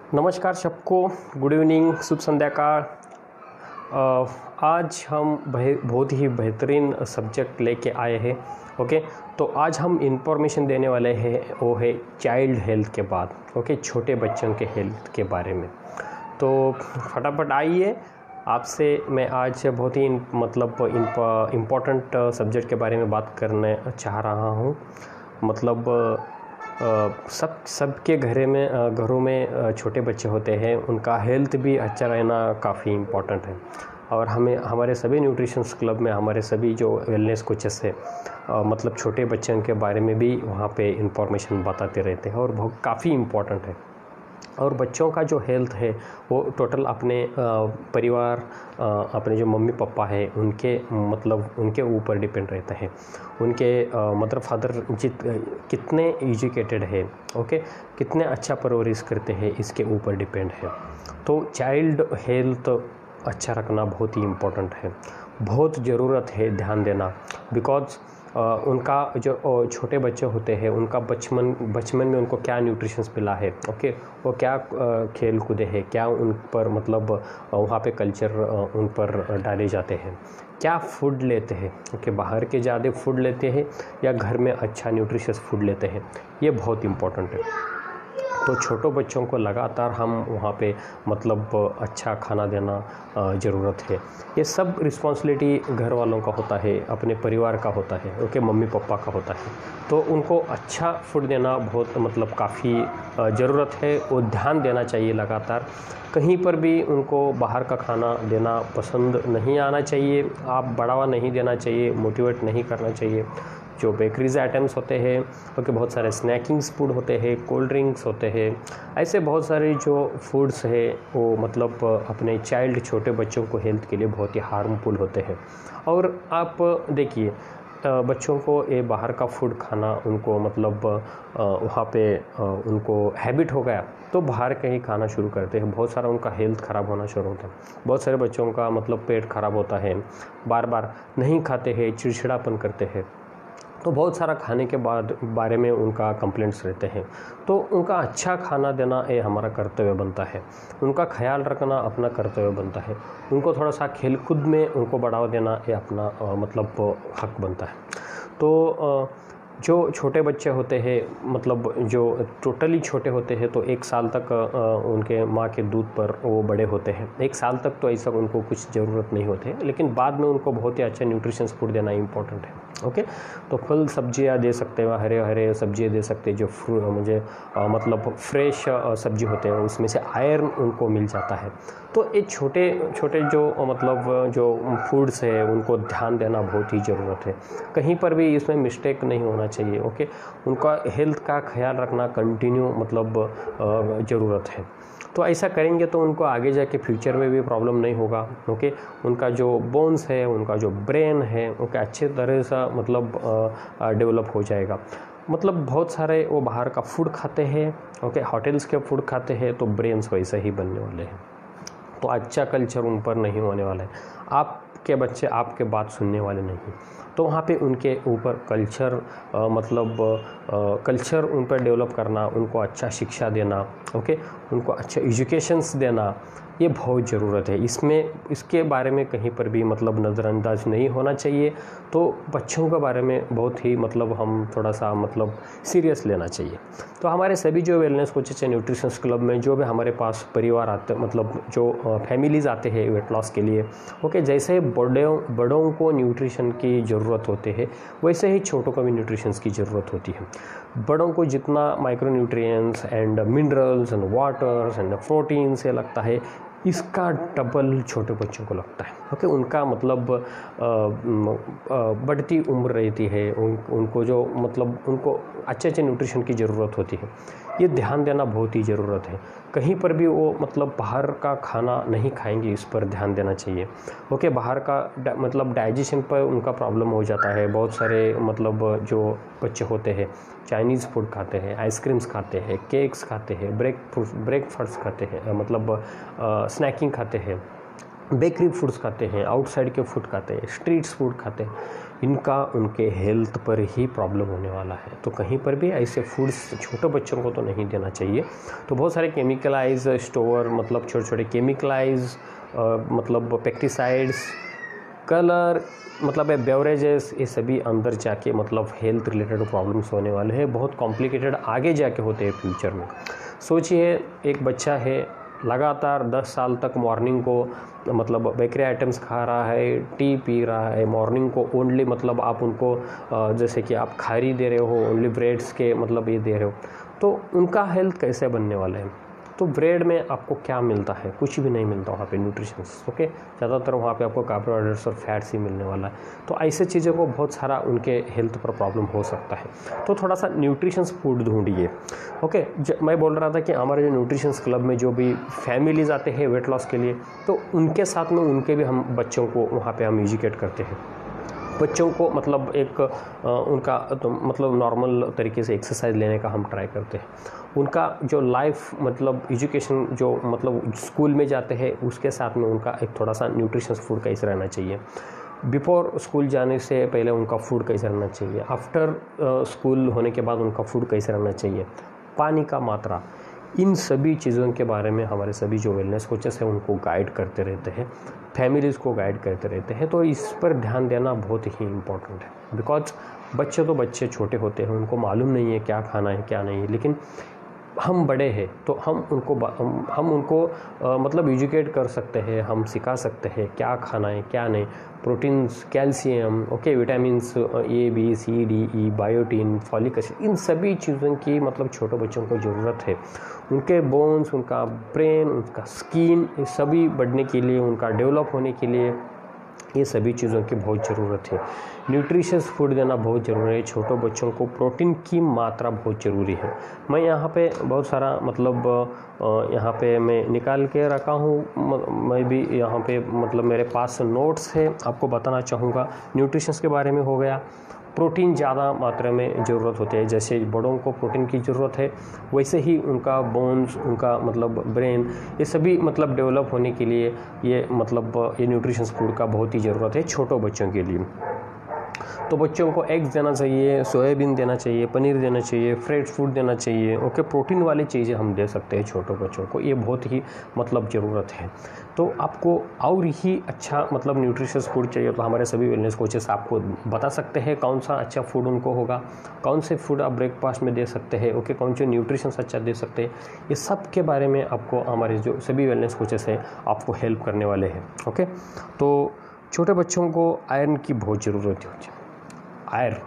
नमस्कार सबको, good evening, शुभ संध्याकाळ। आज हम बहुत ही बेहतरीन सब्जेक्ट लेके आए हैं। ओके, तो आज हम इंफॉर्मेशन देने वाले हैं वो है चाइल्ड हेल्थ के बाद। ओके, छोटे बच्चों के हेल्थ के बारे में। तो फटाफट आइए, आपसे मैं आज बहुत ही इम्पोर्टेंट सब्जेक्ट के बारे में बात करने चाह रहा हूँ। मतलब सबके घरों में छोटे बच्चे होते हैं, उनका हेल्थ भी अच्छा रहना काफ़ी इम्पोर्टेंट है। और हमारे सभी न्यूट्रिशंस क्लब में हमारे सभी जो वेलनेस कोचेस है मतलब छोटे बच्चों के बारे में भी वहाँ पे इंफॉर्मेशन बताते रहते हैं और बहुत काफ़ी इम्पोर्टेंट है। और बच्चों का जो हेल्थ है वो टोटल अपने परिवार, अपने जो मम्मी पापा है उनके ऊपर डिपेंड रहता है। उनके मदर फादर कितने एजुकेटेड है, ओके, कितने अच्छा परवरिश करते हैं, इसके ऊपर डिपेंड है। तो चाइल्ड हेल्थ अच्छा रखना बहुत ही इम्पोर्टेंट है, बहुत ज़रूरत है ध्यान देना। बिकॉज उनका जो छोटे बच्चे होते हैं उनका बचपन में उनको क्या न्यूट्रिशंस मिला है, ओके, वो क्या खेल कूदे हैं, क्या उन पर मतलब वहाँ पे कल्चर उन पर डाले जाते हैं, क्या फूड लेते हैं, ओके, बाहर के ज़्यादा फूड लेते हैं या घर में अच्छा न्यूट्रिशियस फूड लेते हैं, ये बहुत इम्पोर्टेंट है। तो छोटों बच्चों को लगातार हम वहाँ पे मतलब अच्छा खाना देना ज़रूरत है। ये सब रिस्पॉन्सिबिलिटी घर वालों का होता है, अपने परिवार का होता है, ओके, मम्मी पापा का होता है। तो उनको अच्छा फूड देना बहुत मतलब काफ़ी ज़रूरत है और ध्यान देना चाहिए लगातार। कहीं पर भी उनको बाहर का खाना देना पसंद नहीं आना चाहिए, आप बढ़ावा नहीं देना चाहिए, मोटिवेट नहीं करना चाहिए। जो बेकरीज आइटम्स होते हैं, ओके, बहुत सारे स्नैकिंग्स फूड होते हैं, कोल्ड ड्रिंक्स होते हैं, ऐसे बहुत सारे जो फूड्स है वो मतलब अपने छोटे बच्चों को हेल्थ के लिए बहुत ही हार्मफुल होते हैं। और आप देखिए बच्चों को ये बाहर का फूड खाना उनको मतलब वहाँ पे उनको हैबिट हो गया तो बाहर का ही खाना शुरू करते हैं। बहुत सारा उनका हेल्थ ख़राब होना शुरू होता है। बहुत सारे बच्चों का मतलब पेट ख़राब होता है, बार बार नहीं खाते हैं, चिड़चिड़ापन करते हैं। तो बहुत सारा खाने के बारे में उनका कंप्लेंट्स रहते हैं। तो उनका अच्छा खाना देना ये हमारा कर्तव्य बनता है, उनका ख्याल रखना अपना कर्तव्य बनता है। उनको थोड़ा सा खेल कूद में उनको बढ़ावा देना ये अपना मतलब हक बनता है। तो जो छोटे बच्चे होते हैं मतलब जो टोटली छोटे होते हैं तो 1 साल तक उनके माँ के दूध पर वो बड़े होते हैं। 1 साल तक तो ऐसा उनको कुछ ज़रूरत नहीं होती है, लेकिन बाद में उनको बहुत ही अच्छा न्यूट्रिशंस फूड देना इम्पोर्टेंट है। ओके, तो फल सब्जियाँ दे सकते हैं, हरे हरे सब्जियाँ दे सकते हैं, जो मुझे मतलब फ्रेश सब्जी होते हैं उसमें से आयरन उनको मिल जाता है। तो ये छोटे छोटे जो मतलब जो फूड्स है उनको ध्यान देना बहुत ही ज़रूरत है। कहीं पर भी इसमें मिस्टेक नहीं होना चाहिए। ओके, उनका हेल्थ का ख्याल रखना कंटिन्यू मतलब ज़रूरत है। तो ऐसा करेंगे तो उनको आगे जाके फ्यूचर में भी प्रॉब्लम नहीं होगा। ओके, उनका जो बोन्स है, उनका जो ब्रेन है, ओके, अच्छे तरह से मतलब डेवलप हो जाएगा। मतलब बहुत सारे वो बाहर का फूड खाते हैं, ओके, होटल्स के फूड खाते हैं तो ब्रेन्स वैसे ही बनने वाले हैं। तो अच्छा कल्चर उन पर नहीं होने वाला है। आपके बच्चे आपके बात सुनने वाले नहीं, तो वहाँ पे उनके ऊपर कल्चर कल्चर उन पर डेवलप करना, उनको अच्छा शिक्षा देना, ओके, उनको अच्छा एजुकेशंस देना, ये बहुत ज़रूरत है। इसके बारे में कहीं पर भी मतलब नज़रअंदाज नहीं होना चाहिए। तो बच्चों के बारे में बहुत ही मतलब हम थोड़ा सा मतलब सीरियस लेना चाहिए। तो हमारे सभी जो वेलनेस कोचेस हैं न्यूट्रिशंस क्लब में, जो भी हमारे पास परिवार आते मतलब जो फैमिलीज़ आते हैं वेट लॉस के लिए, ओके, जैसे बड़ों को न्यूट्रिशन की ज़रूरत होते है वैसे ही छोटों को भी न्यूट्रिशंस की ज़रूरत होती है। बड़ों को जितना micro nutrients and minerals and waters and protein से लगता है, इसका डबल छोटे बच्चों को लगता है। ओके, उनका मतलब बढ़ती उम्र रहती है, उनको जो मतलब उनको अच्छे न्यूट्रिशन की ज़रूरत होती है। ये ध्यान देना बहुत ही ज़रूरत है। कहीं पर भी वो मतलब बाहर का खाना नहीं खाएंगे, इस पर ध्यान देना चाहिए। ओके, बाहर का मतलब डाइजेशन पर उनका प्रॉब्लम हो जाता है। बहुत सारे मतलब जो बच्चे होते हैं चाइनीज़ फूड खाते हैं, आइसक्रीम्स खाते हैं, केक्स खाते हैं, ब्रेकफास्ट खाते हैं, मतलब स्नैकिंग खाते हैं, बेकरी फूड्स खाते हैं, आउटसाइड के फूड खाते हैं, स्ट्रीट्स फूड खाते हैं। इनका उनके हेल्थ पर ही प्रॉब्लम होने वाला है। तो कहीं पर भी ऐसे फूड्स छोटे बच्चों को तो नहीं देना चाहिए। तो बहुत सारे केमिकलाइज स्टोर, मतलब छोटे छोटे केमिकलाइज मतलब पेस्टिसाइड्स, कलर, मतलब बेवरेजेस, ये सभी अंदर जाके मतलब हेल्थ रिलेटेड प्रॉब्लम्स होने वाले हैं, बहुत कॉम्प्लिकेटेड आगे जाके होते हैं फ्यूचर में। सोचिए एक बच्चा है लगातार 10 साल तक मॉर्निंग को मतलब बेकरी आइटम्स खा रहा है, टी पी रहा है मॉर्निंग को ओनली, मतलब आप उनको जैसे कि आप खारी दे रहे हो, ओनली ब्रेड्स के मतलब ये दे रहे हो, तो उनका हेल्थ कैसे बनने वाला है। तो ब्रेड में आपको क्या मिलता है, कुछ भी नहीं मिलता वहाँ पे न्यूट्रिशंस, ओके। ज़्यादातर वहाँ पे आपको कार्बोहाइड्रेट्स और फैट्स ही मिलने वाला है। तो ऐसे चीज़ों को बहुत सारा उनके हेल्थ पर प्रॉब्लम हो सकता है। तो थोड़ा सा न्यूट्रिशंस फूड ढूंढिए, ओके। मैं बोल रहा था कि हमारे जो न्यूट्रिशंस क्लब में जो भी फैमिलीज आते हैं वेट लॉस के लिए, तो उनके साथ में उनके भी हम बच्चों को वहाँ पर हम एजुकेट करते हैं। बच्चों को मतलब एक उनका तो मतलब नॉर्मल तरीके से एक्सरसाइज लेने का हम ट्राई करते हैं। उनका जो लाइफ मतलब एजुकेशन जो मतलब स्कूल में जाते हैं उसके साथ में उनका एक थोड़ा सा न्यूट्रिशंस फूड कैसे रहना चाहिए, बिफोर स्कूल जाने से पहले उनका फूड कैसे रहना चाहिए, आफ्टर स्कूल होने के बाद उनका फूड कैसे रहना चाहिए, पानी का मात्रा, इन सभी चीज़ों के बारे में हमारे सभी जो वेलनेस कोचेस हैं उनको गाइड करते रहते हैं, फैमिलीज़ को गाइड करते रहते हैं। तो इस पर ध्यान देना बहुत ही इम्पोर्टेंट है, बिकॉज बच्चे तो बच्चे छोटे होते हैं, उनको मालूम नहीं है क्या खाना है क्या नहीं, लेकिन हम बड़े हैं तो हम उनको मतलब एजुकेट कर सकते हैं, हम सिखा सकते हैं क्या खाना है क्या नहीं, proteins, calcium, okay, vitamins A B C D E, biotin, folic acid, इन सभी चीज़ों की मतलब छोटे बच्चों को ज़रूरत है। उनके बोन्स, उनका ब्रेन, उनका स्किन, ये सभी बढ़ने के लिए, उनका डेवलप होने के लिए ये सभी चीज़ों की बहुत ज़रूरत है। न्यूट्रिशियस फूड देना बहुत ज़रूरी है। छोटों बच्चों को प्रोटीन की मात्रा बहुत ज़रूरी है। मैं यहाँ पे बहुत सारा मतलब यहाँ पे मैं निकाल के रखा हूँ, मैं भी यहाँ पे मतलब मेरे पास नोट्स है, आपको बताना चाहूँगा। न्यूट्रिशंस के बारे में हो गया, प्रोटीन ज़्यादा मात्रा में ज़रूरत होती है, जैसे बड़ों को प्रोटीन की ज़रूरत है वैसे ही उनका बोन्स, उनका मतलब ब्रेन, ये सभी मतलब डेवलप होने के लिए ये मतलब ये न्यूट्रिशंस फूड का बहुत ही ज़रूरत है छोटों बच्चों के लिए। तो बच्चों को एग्स देना चाहिए, सोयाबीन देना चाहिए, पनीर देना चाहिए, फ्रेश फूड देना चाहिए, ओके। प्रोटीन वाली चीज़ें हम दे सकते हैं छोटों बच्चों को, ये बहुत ही मतलब ज़रूरत है। तो आपको और ही अच्छा मतलब न्यूट्रिशियस फूड चाहिए तो हमारे सभी वेलनेस कोचेस आपको बता सकते हैं कौन सा अच्छा फूड उनको होगा, कौन से फूड आप ब्रेकफास्ट में दे सकते हैं, ओके, कौन से न्यूट्रिशंस अच्छा दे सकते हैं, ये सब के बारे में आपको हमारे जो सभी वेलनेस कोचेस हैं आपको हेल्प करने वाले हैं, ओके। तो छोटे बच्चों को आयरन की बहुत ज़रूरत होती है। आयरन,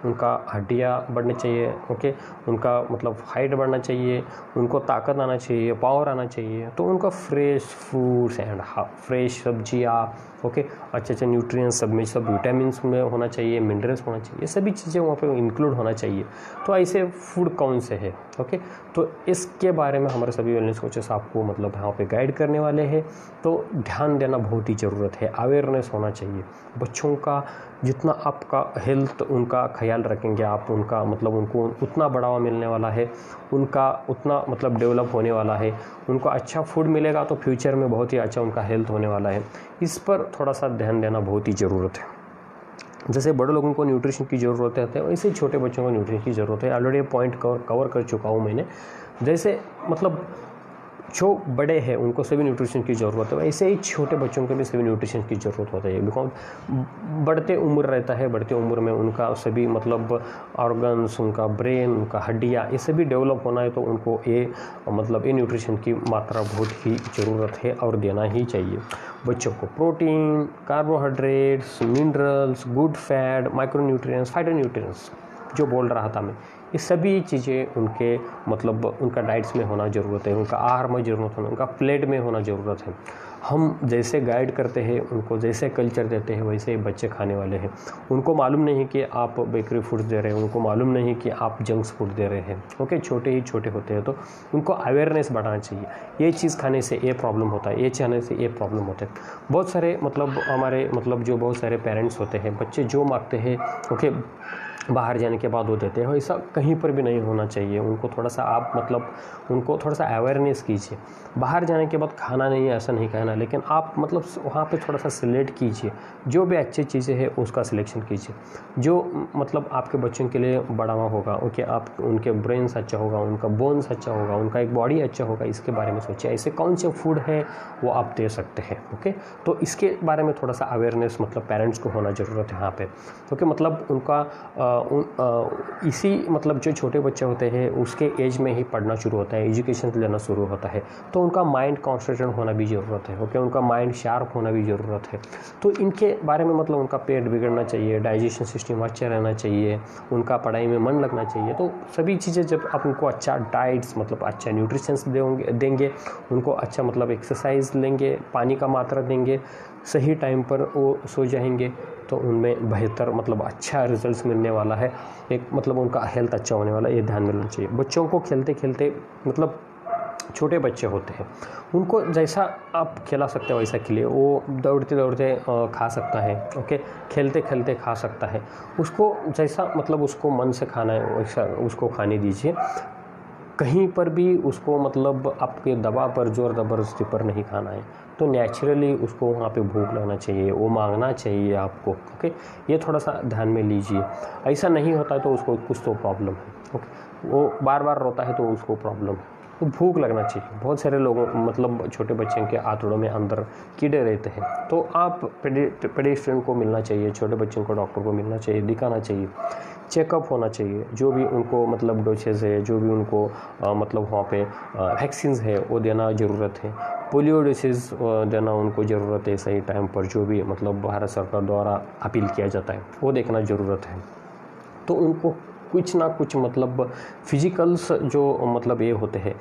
उनका हड्डियाँ बढ़नी चाहिए, ओके, उनका मतलब हाइट बढ़ना चाहिए, उनको ताकत आना चाहिए, पावर आना चाहिए। तो उनका फ्रेश फ्रूट्स एंड फ्रेश सब्जियाँ, ओके, अच्छे अच्छे न्यूट्रिएंट्स सब में, सब विटामिन्स में होना चाहिए, मिनरल्स होना चाहिए, ये सभी चीज़ें वहाँ पे इंक्लूड होना चाहिए। तो ऐसे फूड कौन से है, ओके। तो इसके बारे में हमारे सभी वेलनेस कोचेस आपको मतलब यहाँ पे गाइड करने वाले हैं। तो ध्यान देना बहुत ही ज़रूरत है, अवेयरनेस होना चाहिए बच्चों का। जितना आपका हेल्थ उनका ख्याल रखेंगे आप, उनका मतलब उनको उतना बढ़ावा मिलने वाला है, उनका उतना मतलब डेवलप होने वाला है, उनको अच्छा फूड मिलेगा तो फ्यूचर में बहुत ही अच्छा उनका हेल्थ होने वाला है। इस पर थोड़ा सा ध्यान देना बहुत ही ज़रूरत है। जैसे बड़े लोगों को न्यूट्रिशन की ज़रूरत है वैसे ही छोटे बच्चों को न्यूट्रिशन की ज़रूरत है। ऑलरेडी ये पॉइंट कवर कर चुका हूँ मैंने। जैसे मतलब जो बड़े हैं उनको सभी न्यूट्रिशन की ज़रूरत है, वैसे ही छोटे बच्चों को भी सभी न्यूट्रिशन की ज़रूरत होती है। बिकॉज बढ़ते उम्र रहता है, बढ़ते उम्र में उनका सभी मतलब ऑर्गन्स, उनका ब्रेन, उनका हड्डियाँ, ये सभी डेवलप होना है। तो उनको ये मतलब ये न्यूट्रिशन की मात्रा बहुत ही ज़रूरत है और देना ही चाहिए बच्चों को। Protein, carbohydrates, minerals, good fat, micronutrients, phytonutrients जो बोल रहा था मैं, ये सभी चीज़ें उनके मतलब उनका डाइट्स में होना ज़रूरत है, उनका आहार में ज़रूरत है, उनका प्लेट में होना ज़रूरत है। हम जैसे गाइड करते हैं, उनको जैसे कल्चर देते हैं, वैसे ही बच्चे खाने वाले हैं। उनको मालूम नहीं कि आप बेकरी फूड्स दे रहे हैं, उनको मालूम नहीं कि आप जंक्स फूड दे रहे हैं, ओके। छोटे ही छोटे होते हैं तो उनको अवेयरनेस बढ़ाना चाहिए, ये चीज़ खाने से ये प्रॉब्लम होता है, ये खाने से ये प्रॉब्लम होता है। बहुत सारे मतलब हमारे मतलब जो बहुत सारे पेरेंट्स होते हैं, बच्चे जो मांगते हैं, ओके, बाहर जाने के बाद वो देते हैं, ऐसा कहीं पर भी नहीं होना चाहिए। उनको थोड़ा सा आप मतलब उनको थोड़ा सा अवेयरनेस कीजिए। बाहर जाने के बाद खाना नहीं है ऐसा नहीं कहना, लेकिन आप मतलब वहाँ पे थोड़ा सा सिलेक्ट कीजिए, जो भी अच्छी चीज़ें हैं उसका सिलेक्शन कीजिए, जो मतलब आपके बच्चों के लिए बढ़ावा होगा। ओके, आप उनके ब्रेन्स अच्छा होगा, उनका बोन्स अच्छा होगा, उनका एक बॉडी अच्छा होगा, इसके बारे में सोचिए। ऐसे कौन से फूड है वो आप दे सकते हैं। ओके, तो इसके बारे में थोड़ा सा अवेयरनेस मतलब पेरेंट्स को होना ज़रूरत है यहाँ पे। ओके, मतलब उनका इसी मतलब जो छोटे बच्चे होते हैं उसके एज में ही पढ़ना शुरू होता है, एजुकेशन लेना शुरू होता है, तो उनका माइंड कॉन्सेंट्रेट होना भी ज़रूरत है। ओके, उनका माइंड शार्प होना भी ज़रूरत है। तो इनके बारे में मतलब उनका पेट बिगड़ना चाहिए, डाइजेशन सिस्टम अच्छा रहना चाहिए, उनका पढ़ाई में मन लगना चाहिए। तो सभी चीज़ें जब आप उनको अच्छा डाइट्स मतलब अच्छा न्यूट्रिशंस देंगे, उनको अच्छा मतलब एक्सरसाइज लेंगे, पानी का मात्रा देंगे, सही टाइम पर वो सो जाएंगे, तो उनमें बेहतर मतलब अच्छा रिजल्ट्स मिलने वाला है। एक मतलब उनका हेल्थ अच्छा होने वाला है, ये ध्यान में रखना चाहिए। बच्चों को खेलते खेलते मतलब छोटे बच्चे होते हैं, उनको जैसा आप खिला सकते हो वैसा खिलिए। वो दौड़ते दौड़ते खा सकता है, ओके, खेलते खेलते खा सकता है। उसको जैसा मतलब उसको मन से खाना है वैसा उसको खाने दीजिए। कहीं पर भी उसको मतलब आपके दबाव पर, जोर ज़बरदस्ती पर नहीं खाना है। तो नेचुरली उसको वहाँ पे भूख लगना चाहिए, वो मांगना चाहिए आपको। ओके, ये थोड़ा सा ध्यान में लीजिए। ऐसा नहीं होता है तो उसको कुछ तो प्रॉब्लम है। ओके, वो बार बार रोता है तो उसको प्रॉब्लम है। तो भूख लगना चाहिए। बहुत सारे लोगों मतलब छोटे बच्चों के आंतड़ों में अंदर कीड़े रहते हैं, तो आप पेडिस्ट्रियन को मिलना चाहिए, छोटे बच्चों को डॉक्टर को मिलना चाहिए, दिखाना चाहिए, चेकअप होना चाहिए। जो भी उनको मतलब डोसेज है, जो भी उनको मतलब वहाँ पे वैक्सीन्स है वो देना ज़रूरत है। पोलियो डोसेज देना उनको ज़रूरत है सही टाइम पर, जो भी मतलब भारत सरकार द्वारा अपील किया जाता है वो देखना ज़रूरत है। तो उनको कुछ ना कुछ मतलब फिजिकल्स जो मतलब ये होते हैं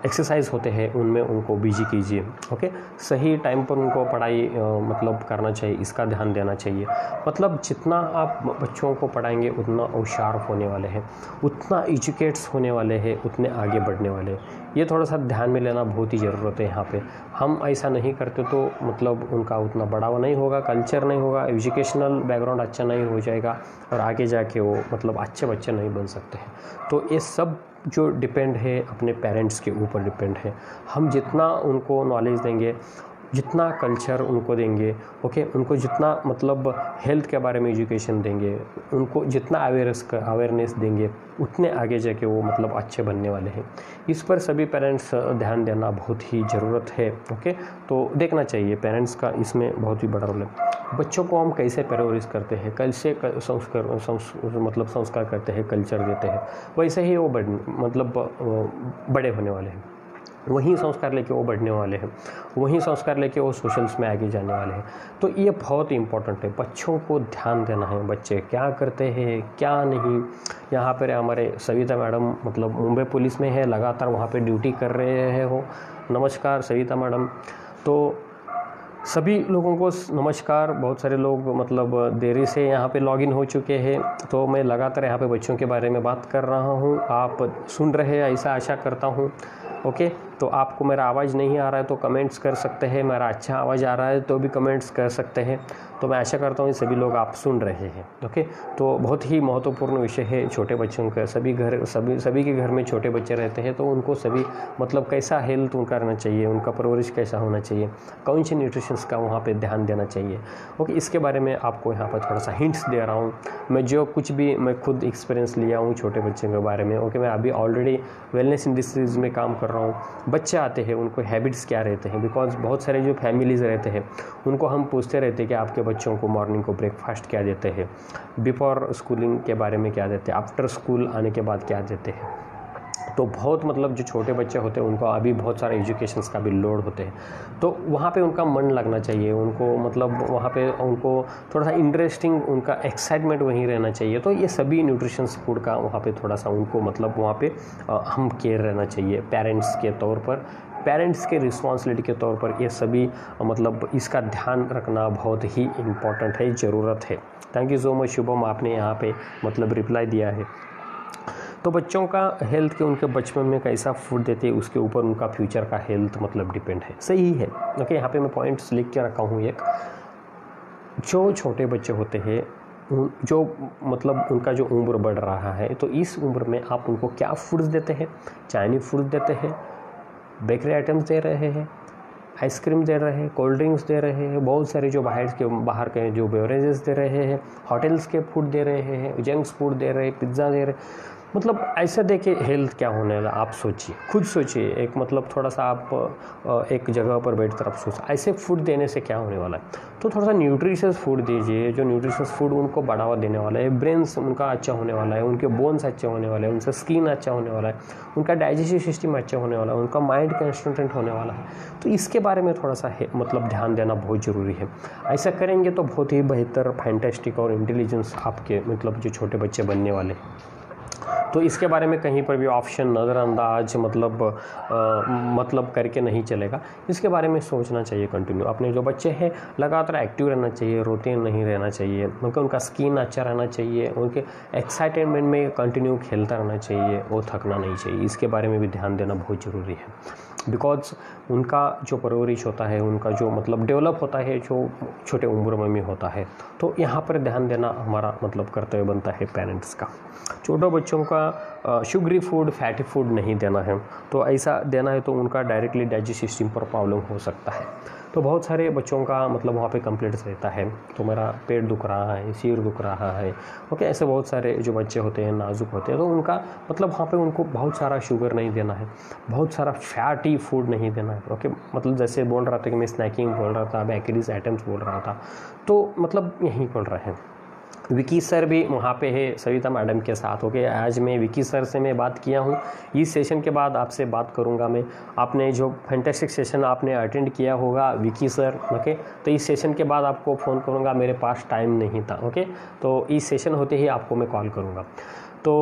एक्सरसाइज होते हैं, उनमें उनको बिजी कीजिए। ओके, सही टाइम पर उनको पढ़ाई मतलब करना चाहिए, इसका ध्यान देना चाहिए। मतलब जितना आप बच्चों को पढ़ाएंगे उतना वो शार्प होने वाले हैं, उतना एजुकेट्स होने वाले हैं, उतने आगे बढ़ने वाले हैं। ये थोड़ा सा ध्यान में लेना बहुत ही ज़रूरत है यहाँ पे। हम ऐसा नहीं करते तो मतलब उनका उतना बढ़ावा नहीं होगा, कल्चर नहीं होगा, एजुकेशनल बैकग्राउंड अच्छा नहीं हो जाएगा, और आगे जाके वो मतलब अच्छे बच्चे नहीं बन सकते हैं। तो ये सब जो डिपेंड है अपने पेरेंट्स के ऊपर डिपेंड है। हम जितना उनको नॉलेज देंगे, जितना कल्चर उनको देंगे, ओके, उनको जितना मतलब हेल्थ के बारे में एजुकेशन देंगे, उनको जितना अवेयरनेस देंगे, उतने आगे जाके वो मतलब अच्छे बनने वाले हैं। इस पर सभी पेरेंट्स ध्यान देना बहुत ही ज़रूरत है। ओके, तो देखना चाहिए पेरेंट्स का इसमें बहुत ही बड़ा रोल है। बच्चों को हम कैसे परवरिश करते हैं, कैसे मतलब संस्कार करते हैं, कल्चर देते हैं, वैसे ही वो बड़े होने वाले हैं। वही संस्कार लेके वो बढ़ने वाले हैं, वही संस्कार लेके वो सोशल्स में आगे जाने वाले हैं। तो ये बहुत इम्पोर्टेंट है, बच्चों को ध्यान देना है, बच्चे क्या करते हैं क्या नहीं। यहाँ पर हमारे सविता मैडम मतलब मुंबई पुलिस में है, लगातार वहाँ पे ड्यूटी कर रहे हो। नमस्कार सविता मैडम। तो सभी लोगों को नमस्कार। बहुत सारे लोग मतलब देरी से यहाँ पे लॉगिन हो चुके हैं, तो मैं लगातार यहाँ पे बच्चों के बारे में बात कर रहा हूँ, आप सुन रहे हैं ऐसा आशा करता हूँ। ओके, तो आपको मेरा आवाज़ नहीं आ रहा है तो कमेंट्स कर सकते हैं, मेरा अच्छा आवाज़ आ रहा है तो भी कमेंट्स कर सकते हैं। तो मैं आशा करता हूँ सभी लोग आप सुन रहे हैं। ओके, तो बहुत ही महत्वपूर्ण विषय है छोटे बच्चों का। सभी के घर में छोटे बच्चे रहते हैं, तो उनको सभी मतलब कैसा हेल्थ उनका रहना चाहिए, उनका परवरिश कैसा होना चाहिए, कौन से न्यूट्रिशंस का वहाँ पे ध्यान देना चाहिए। ओके, इसके बारे में आपको यहाँ पर थोड़ा सा हिंट्स दे रहा हूँ। मैं जो कुछ भी मैं खुद एक्सपीरियंस लिया हूँ छोटे बच्चों के बारे में। ओके, मैं अभी ऑलरेडी वेलनेस इंडस्ट्रीज़ में काम कर रहा हूँ। बच्चे आते हैं, उनको हैबिट्स क्या रहते हैं, बिकॉज बहुत सारे जो फैमिलीज़ रहते हैं उनको हम पूछते रहते हैं कि आपके बच्चों को मॉर्निंग को ब्रेकफास्ट क्या देते हैं, बिफोर स्कूलिंग के बारे में क्या देते हैं, आफ्टर स्कूल आने के बाद क्या देते हैं। तो बहुत मतलब जो छोटे बच्चे होते हैं उनको अभी बहुत सारे एजुकेशंस का भी लोड होते हैं, तो वहाँ पे उनका मन लगना चाहिए, उनको मतलब वहाँ पे उनको थोड़ा सा इंटरेस्टिंग, उनका एक्साइटमेंट वहीं रहना चाहिए। तो ये सभी न्यूट्रिशंस फूड का वहाँ पे थोड़ा सा उनको मतलब वहाँ पे हम केयर रहना चाहिए पेरेंट्स के तौर पर, पेरेंट्स के रिस्पॉन्सिबिलिटी के तौर पर। ये सभी मतलब इसका ध्यान रखना बहुत ही इम्पॉर्टेंट है, ज़रूरत है। Thank you so much Shubham, आपने यहाँ पे मतलब रिप्लाई दिया है। तो बच्चों का हेल्थ के उनके बचपन में कैसा फूड देते हैं उसके ऊपर उनका फ्यूचर का हेल्थ मतलब डिपेंड है, सही है। ओके, यहाँ पे मैं पॉइंट्स लिख के रखा हूँ। एक जो छोटे बच्चे होते हैं जो मतलब उनका जो उम्र बढ़ रहा है, तो इस उम्र में आप उनको क्या फूड्स देते हैं? चाइनीज फूड देते हैं, बेकरी आइटम्स दे रहे हैं, आइसक्रीम दे रहे हैं, कोल्ड ड्रिंक्स दे रहे हैं, बहुत सारे जो बाहर के जो बेवरेजेस दे रहे हैं, होटल्स के फूड दे रहे हैं, जंक्स फूड दे रहे हैं, पिज़्ज़ा दे रहे हैं। मतलब ऐसा देखिए हेल्थ क्या होने वाला, आप सोचिए, खुद सोचिए। एक मतलब थोड़ा सा आप एक जगह पर बैठ कर आप सोचिए ऐसे फूड देने से क्या होने वाला है। तो थोड़ा सा न्यूट्रिशियस फूड दीजिए, जो न्यूट्रिशियस फूड उनको बढ़ावा देने वाला है, ब्रेन्स उनका अच्छा होने वाला है, उनके बोन्स अच्छे होने वाले हैं, उनका स्किन अच्छा होने वाला है, उनका डाइजेस्टिव सिस्टम अच्छा होने वाला है, उनका माइंड कंसंट्रेट होने वाला है। तो इसके बारे में थोड़ा सा मतलब ध्यान देना बहुत ज़रूरी है। ऐसा करेंगे तो बहुत ही बेहतर, फैंटास्टिक और इंटेलिजेंस आपके मतलब जो छोटे बच्चे बनने वाले। तो इसके बारे में कहीं पर भी ऑप्शन नज़रअंदाज मतलब करके नहीं चलेगा। इसके बारे में सोचना चाहिए कंटिन्यू। अपने जो बच्चे हैं लगातार एक्टिव रहना चाहिए, रोते नहीं रहना चाहिए, उनका स्किन अच्छा रहना चाहिए, उनके एक्साइटमेंट में कंटिन्यू खेलता रहना चाहिए, वो थकना नहीं चाहिए। इसके बारे में भी ध्यान देना बहुत ज़रूरी है, बिकॉज उनका जो परवरिश होता है, उनका जो मतलब डेवलप होता है जो छोटे उम्र में होता है। तो यहाँ पर ध्यान देना हमारा मतलब कर्तव्य बनता है पेरेंट्स का। छोटे बच्चों का शुगरी फूड, फैटी फूड नहीं देना है। तो ऐसा देना है तो उनका डायरेक्टली डाइजेस्टिव सिस्टम पर प्रॉब्लम हो सकता है। तो बहुत सारे बच्चों का मतलब वहाँ पे कंप्लेंट्स रहता है, तो मेरा पेट दुख रहा है, सिर दुख रहा है। ओके, ऐसे बहुत सारे जो बच्चे होते हैं नाजुक होते हैं, तो उनका मतलब वहाँ पे उनको बहुत सारा शुगर नहीं देना है, बहुत सारा फैटी फूड नहीं देना है। ओके, मतलब जैसे बोल रहा था कि मैं स्नैकिंग बोल रहा था, बेकरीज आइटम्स बोल रहा था, तो मतलब यही बोल रहे हैं। विकी सर भी वहाँ पे है सविता मैडम के साथ। ओके, आज मैं विकी सर से मैं बात किया हूँ। इस सेशन के बाद आपसे बात करूँगा मैं। आपने जो फैंटास्टिक सेशन आपने अटेंड किया होगा विकी सर, ओके, तो इस सेशन के बाद आपको फ़ोन करूँगा, मेरे पास टाइम नहीं था। ओके, तो इस सेशन होते ही आपको मैं कॉल करूँगा। तो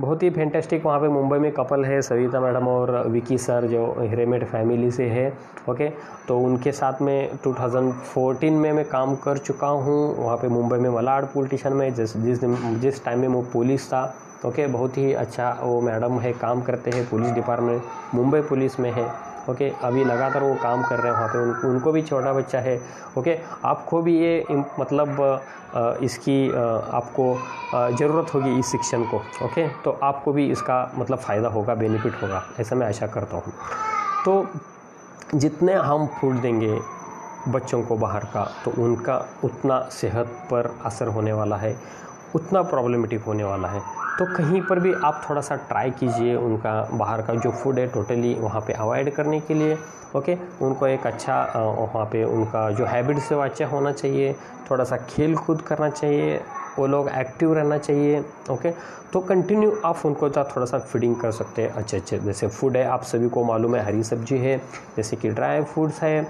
बहुत ही फैंटास्टिक वहाँ पे मुंबई में कपल है, सविता मैडम और विकी सर, जो हिरेमेड फैमिली से है। ओके, तो उनके साथ में 2014 में मैं काम कर चुका हूँ वहाँ पे मुंबई में मलाड पुलिस स्टेशन में, जिस टाइम में वो पुलिस था। ओके, बहुत ही अच्छा वो मैडम है, काम करते हैं पुलिस डिपार्टमेंट, मुंबई पुलिस में है। ओके, अभी लगातार वो काम कर रहे हैं वहाँ पे। उनको भी छोटा बच्चा है। ओके, आपको भी ये मतलब इसकी आपको ज़रूरत होगी इस शिक्षण को। ओके, तो आपको भी इसका मतलब फ़ायदा होगा, बेनिफिट होगा, ऐसा मैं आशा करता हूँ। तो जितने हम फूड देंगे बच्चों को बाहर का, तो उनका उतना सेहत पर असर होने वाला है, उतना प्रॉब्लमेटिक होने वाला है। तो कहीं पर भी आप थोड़ा सा ट्राई कीजिए उनका बाहर का जो फूड है टोटली वहाँ पे अवॉइड करने के लिए। ओके, उनको एक अच्छा वहाँ पे उनका जो हैबिट्स है वो अच्छा होना चाहिए, थोड़ा सा खेल कूद करना चाहिए, वो लोग एक्टिव रहना चाहिए। ओके, तो कंटिन्यू आप उनको थोड़ा सा फीडिंग कर सकते हैं अच्छे जैसे फूड है, आप सभी को मालूम है, हरी सब्जी है, जैसे कि ड्राई फ्रूट्स है,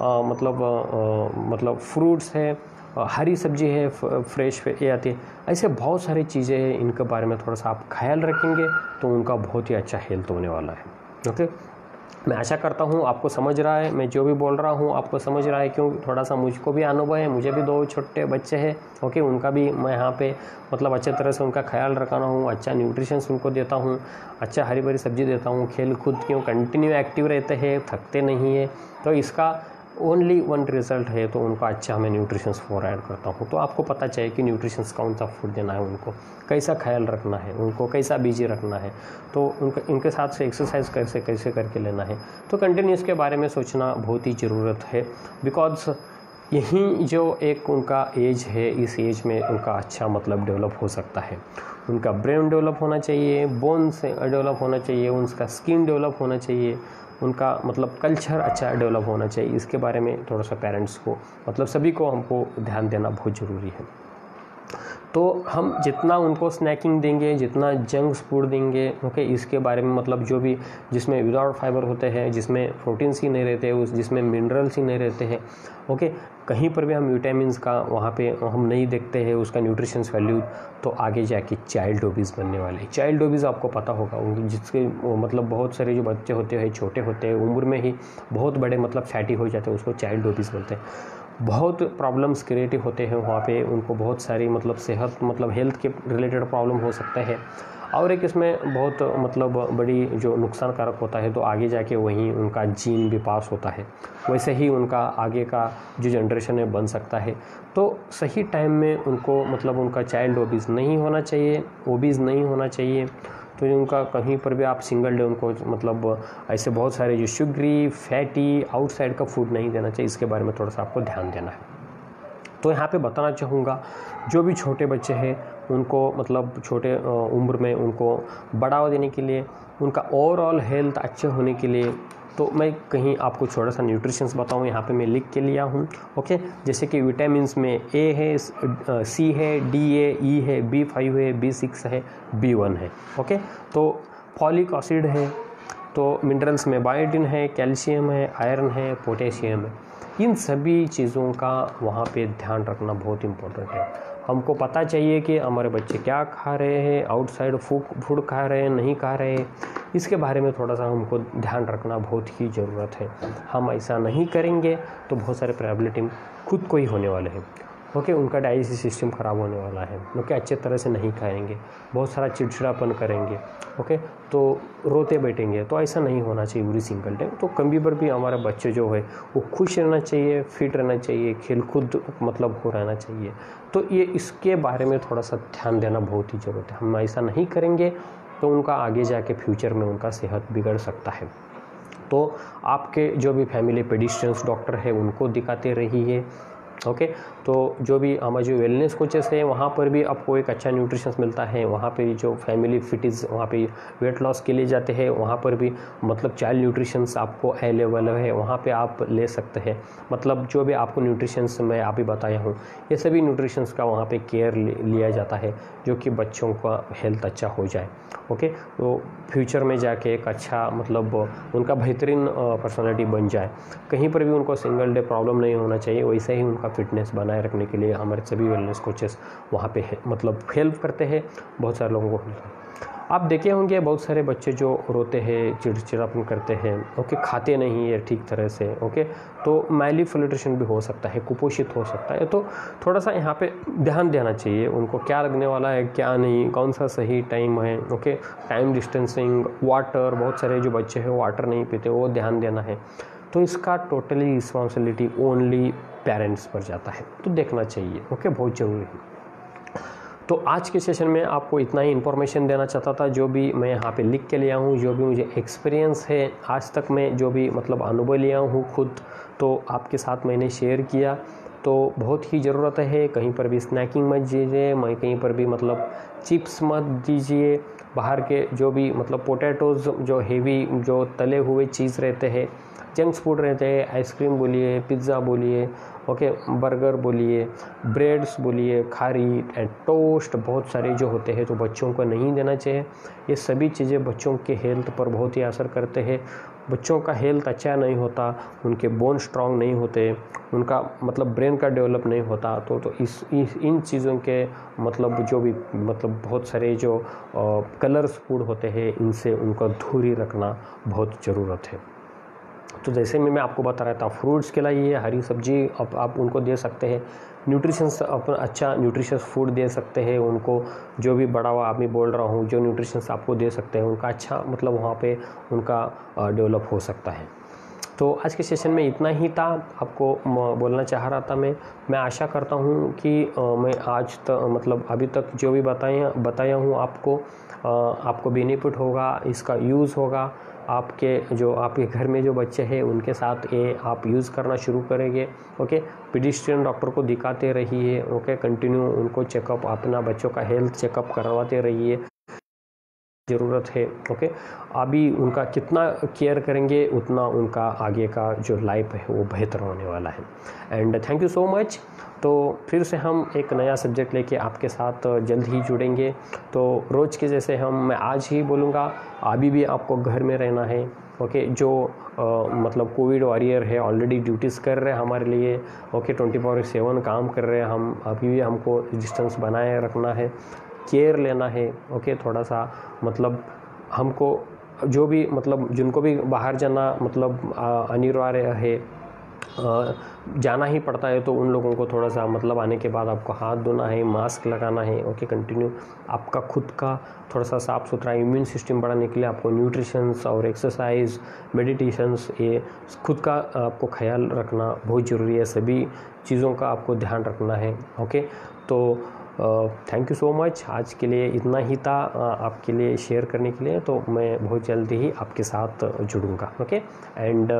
मतलब फ्रूट्स है, हरी सब्जी है, फ्रेश ये आती है। ऐसे बहुत सारी चीज़ें हैं, इनके बारे में थोड़ा सा आप ख्याल रखेंगे तो उनका बहुत ही अच्छा हेल्थ होने वाला है। ओके, मैं आशा करता हूँ आपको समझ रहा है, मैं जो भी बोल रहा हूँ आपको समझ रहा है, क्योंकि थोड़ा सा मुझको भी अनुभव है, मुझे भी 2 छोटे बच्चे हैं। ओके, उनका भी मैं यहाँ पे मतलब अच्छे तरह से उनका ख्याल रखना हूँ, अच्छा न्यूट्रिशंस उनको देता हूँ, अच्छा हरी भरी सब्जी देता हूँ, खेल कूद क्यों कंटिन्यू एक्टिव रहते हैं, थकते नहीं है। तो इसका ओनली वन रिज़ल्ट है, तो उनको अच्छा मैं न्यूट्रिशंस प्रोवाइड करता हूँ। तो आपको पता चाहिए कि न्यूट्रिशंस कौन सा फूड देना है, उनको कैसा ख्याल रखना है, उनको कैसा बिजी रखना है, तो इनके साथ से एक्सरसाइज कैसे करके लेना है। तो कंटिन्यू इसके बारे में सोचना बहुत ही ज़रूरत है, बिकॉज यही जो एक उनका एज है, इस एज में उनका अच्छा मतलब डेवलप हो सकता है। उनका ब्रेन डेवलप होना चाहिए, बोन्स डेवलप होना चाहिए, उनका स्किन डेवलप होना चाहिए, उनका मतलब कल्चर अच्छा डेवलप होना चाहिए। इसके बारे में थोड़ा सा पेरेंट्स को मतलब सभी को हमको ध्यान देना बहुत ज़रूरी है। तो हम जितना उनको स्नैकिंग देंगे, जितना जंक फूड देंगे, ओके, इसके बारे में मतलब जो भी जिसमें विदाउट फाइबर होते हैं, जिसमें प्रोटीन्स ही नहीं रहते, जिसमें मिनरल्स ही नहीं रहते हैं, ओके, कहीं पर भी हम विटामिन्स का वहाँ पे हम नहीं देखते हैं उसका न्यूट्रिशंस वैल्यू, तो आगे जाके चाइल्ड ओबीज बनने वाले। चाइल्ड ओबीज आपको पता होगा, जिसके मतलब बहुत सारे जो बच्चे होते हैं छोटे होते हैं, उम्र में ही बहुत बड़े मतलब फैटी हो जाते हैं, उसको चाइल्ड ओबीज बोलते हैं। बहुत प्रॉब्लम्स क्रिएटिव होते हैं वहाँ पे, उनको बहुत सारी मतलब सेहत मतलब हेल्थ के रिलेटेड प्रॉब्लम हो सकता है। और एक इसमें बहुत मतलब बड़ी जो नुकसानकारक होता है, तो आगे जाके वहीं उनका जीन भी पास होता है, वैसे ही उनका आगे का जो जनरेशन है बन सकता है। तो सही टाइम में उनको मतलब उनका चाइल्ड ओबीज नहीं होना चाहिए। तो उनका कहीं पर भी आप सिंगल डे उनको मतलब ऐसे बहुत सारे जो शुगरी फैटी आउटसाइड का फूड नहीं देना चाहिए, इसके बारे में थोड़ा सा आपको ध्यान देना है। तो यहाँ पे बताना चाहूँगा, जो भी छोटे बच्चे हैं उनको मतलब छोटे उम्र में उनको बढ़ावा देने के लिए, उनका ओवरऑल हेल्थ अच्छे होने के लिए, तो मैं कहीं आपको थोड़ा सा न्यूट्रिशंस बताऊँ, यहाँ पे मैं लिख के लिया हूँ। ओके, जैसे कि विटामिन्स में ए है, सी है, डी है, ई है, B5 है, B6 है, B1 है। ओके, तो फॉलिक एसिड है, तो मिनरल्स में बायोटिन है, कैल्शियम है, आयरन है, पोटेशियम है। इन सभी चीज़ों का वहाँ पे ध्यान रखना बहुत इम्पोर्टेंट है। हमको पता चाहिए कि हमारे बच्चे क्या खा रहे हैं, आउटसाइड फूड खा रहे हैं, नहीं खा रहे हैं, इसके बारे में थोड़ा सा हमको ध्यान रखना बहुत ही ज़रूरत है। हम ऐसा नहीं करेंगे तो बहुत सारे प्रॉब्लम खुद को ही होने वाले हैं। ओके, उनका डाइजेस्टिव सिस्टम ख़राब होने वाला है, ओके, अच्छे तरह से नहीं खाएंगे, बहुत सारा चिड़चिड़ापन करेंगे, ओके, तो रोते बैठेंगे। तो ऐसा नहीं होना चाहिए पूरी सिंगल टाइम। तो कभी पर भी हमारा बच्चे जो है वो खुश रहना चाहिए, फिट रहना चाहिए, खेल कूद मतलब हो रहना चाहिए। तो ये इसके बारे में थोड़ा सा ध्यान देना बहुत ही ज़रूरत है। हम ऐसा नहीं करेंगे तो उनका आगे जाके फ्यूचर में उनका सेहत बिगड़ सकता है। तो आपके जो भी फैमिली पेडिस्ट्रियंस डॉक्टर है उनको दिखाते रहिए। ओके, तो जो भी हमारे जो वेलनेस कोचेस हैं वहाँ पर भी आपको एक अच्छा न्यूट्रिशंस मिलता है। वहाँ पे जो फैमिली फिटिज़ वहाँ पे वेट लॉस के लिए जाते हैं, वहाँ पर भी मतलब चाइल्ड न्यूट्रिशंस आपको अवेलेबल है, वहाँ पे आप ले सकते हैं। मतलब जो भी आपको न्यूट्रिशंस मैं अभी बताया हूँ, ये सभी न्यूट्रिशंस का वहाँ पे केयर लिया जाता है, जो कि बच्चों का हेल्थ अच्छा हो जाए। ओके, तो फ्यूचर में जाके एक अच्छा मतलब उनका बेहतरीन पर्सनालिटी बन जाए। कहीं पर भी उनको सिंगल डे प्रॉब्लम नहीं होना चाहिए। वैसे ही उनका फिटनेस बनाए रखने के लिए हमारे सभी वेलनेस कोचेस वहाँ पे मतलब हेल्प करते हैं बहुत सारे लोगों को। आप देखे होंगे बहुत सारे बच्चे जो रोते हैं, चिड़चिड़ापन करते हैं, ओके, खाते नहीं है ठीक तरह से, ओके, तो मैलिफिल्ट्रेशन भी हो सकता है, कुपोषित हो सकता है। तो थोड़ा सा यहाँ पे ध्यान देना चाहिए, उनको क्या लगने वाला है क्या नहीं, कौन सा सही टाइम है, ओके, टाइम डिस्टेंसिंग, वाटर, बहुत सारे जो बच्चे हैं वाटर नहीं पीते, वो ध्यान देना है। तो इसका टोटली रिस्पॉन्सिबिलिटी ओनली पेरेंट्स पर जाता है, तो देखना चाहिए। ओके, बहुत ज़रूरी है। तो आज के सेशन में आपको इतना ही इन्फॉर्मेशन देना चाहता था, जो भी मैं यहाँ पे लिख के लिया हूँ, जो भी मुझे एक्सपीरियंस है आज तक मैं जो भी मतलब अनुभव लिया हूँ खुद, तो आपके साथ मैंने शेयर किया। तो बहुत ही ज़रूरत है, कहीं पर भी स्नैकिंग मत दीजिए, मैं कहीं पर भी मतलब चिप्स मत दीजिए, बाहर के जो भी मतलब पोटैटोज़ जो हेवी जो तले हुए चीज़ रहते हैं, जंक्स फूड रहते हैं, आइसक्रीम बोलिए, पिज़्ज़ा बोलिए, ओके, बर्गर बोलिए, ब्रेड्स बोलिए, खारी एंड टोस्ट, बहुत सारे जो होते हैं तो बच्चों को नहीं देना चाहिए। ये सभी चीज़ें बच्चों के हेल्थ पर बहुत ही असर करते हैं। बच्चों का हेल्थ अच्छा नहीं होता, उनके बोन स्ट्रांग नहीं होते, उनका मतलब ब्रेन का डेवलप नहीं होता। तो इन चीज़ों के मतलब जो भी मतलब बहुत सारे जो कलर्स फूड होते हैं, इनसे उनको दूरी रखना बहुत ज़रूरत है। तो जैसे मैं आपको बता रहा था, फ्रूट्स खिलाइए, हरी सब्जी आप उनको दे सकते हैं, न्यूट्रिशंस अपना अच्छा न्यूट्रिशस फूड दे सकते हैं उनको। जो भी बड़ा हुआ मैं बोल रहा हूँ, जो न्यूट्रिशंस आपको दे सकते हैं, उनका अच्छा मतलब वहाँ पे उनका डेवलप हो सकता है। तो आज के सेशन में इतना ही था, आपको बोलना चाह रहा था मैं आशा करता हूँ कि मैं आज तक मतलब अभी तक जो भी बताया हूँ आपको बेनिफिट होगा, इसका यूज़ होगा। आपके घर में जो बच्चे हैं उनके साथ ये आप यूज़ करना शुरू करेंगे। ओके, पीडियाट्रिशियन डॉक्टर को दिखाते रहिए। ओके, कंटिन्यू उनको चेकअप, अपना बच्चों का हेल्थ चेकअप करवाते रहिए, ज़रूरत है। ओके, अभी उनका कितना केयर करेंगे उतना उनका आगे का जो लाइफ है वो बेहतर होने वाला है। And thank you so much. तो फिर से हम एक नया सब्जेक्ट लेके आपके साथ जल्द ही जुड़ेंगे। तो रोज़ के जैसे मैं आज ही बोलूँगा, अभी भी आपको घर में रहना है। ओके, जो मतलब कोविड वॉरियर है ऑलरेडी ड्यूटीज़ कर रहे हैं हमारे लिए। ओके, 24/7 काम कर रहे हैं हम, अभी भी हमको डिस्टेंस बनाए रखना है, केयर लेना है। ओके, थोड़ा सा मतलब हमको जो भी मतलब जिनको भी बाहर जाना मतलब अनिवार्य है, जाना ही पड़ता है तो उन लोगों को थोड़ा सा मतलब आने के बाद आपको हाथ धोना है, मास्क लगाना है, ओके, कंटिन्यू आपका खुद का थोड़ा सा साफ़ सुथरा इम्यून सिस्टम बढ़ाने के लिए आपको न्यूट्रिशंस और एक्सरसाइज, मेडिटेशंस, ये खुद का आपको ख्याल रखना बहुत ज़रूरी है। सभी चीज़ों का आपको ध्यान रखना है, ओके। तो थैंक यू सो मच, आज के लिए इतना ही था आपके लिए शेयर करने के लिए। तो मैं बहुत जल्दी ही आपके साथ जुड़ूंगा, okay. And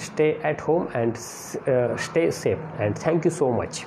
stay at home and stay safe, and thank you so much.